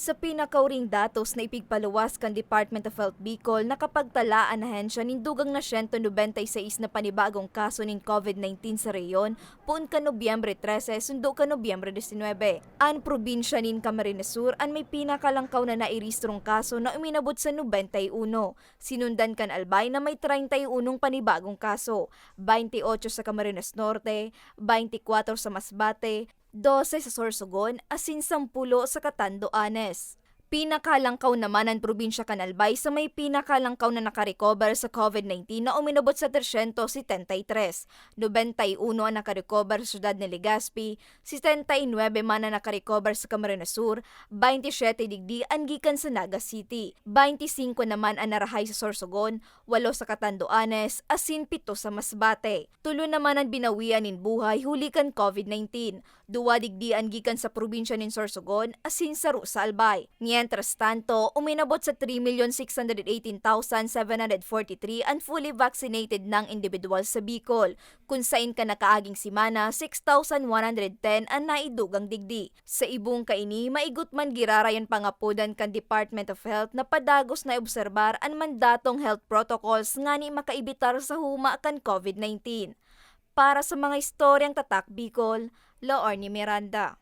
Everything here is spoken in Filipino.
Sa pinakauring datos na ipigpaluwas kan Department of Health Bicol, nakapagtalaan na hensya nindugang na 196 na panibagong kaso ng COVID-19 sa reyon, puun ka Nobyembre 13, sundo ka Nobyembre 19. An probinsya nin Camarines Sur, an may pinakalangkaw na nairistrong kaso na uminabot sa 91. Sinundan kan Albay na may 31 panibagong kaso, 28 sa Camarines Norte, 24 sa Masbate, 12 sa Sorsogon, asin 10 sa Catanduanes. Pinakalangkaw naman ang probinsya Canalbay sa may pinakalangkaw na nakarecover sa COVID-19 na uminabot sa 373. 91 ang nakarecover sa syudad ng Legazpi, 69 man ang nakarecover sa Camarines Sur, 27 digdi ang gikan sa Naga City, 25 naman ang narahay sa Sorsogon, 8 sa Catanduanes, asin 7 sa Masbate. Tulo naman ang binawian nin buhay huli kan COVID-19, 2 digdi ang gikan sa probinsya nin Sorsogon, asin sa Albay. Mientras tanto, uminabot sa 3,618,743 ang fully vaccinated ng individual sa Bicol, kung saan ka nakaaging simana 6,110 ang naidugang digdi. Sa ibong kaini, maigot man girarayan pangapudan kan Department of Health na padagos na obserbar ang mandatong health protocols nga ni makaibitar sa huma kan COVID-19. Para sa mga istoryang tatak Bicol, Laorne Miranda.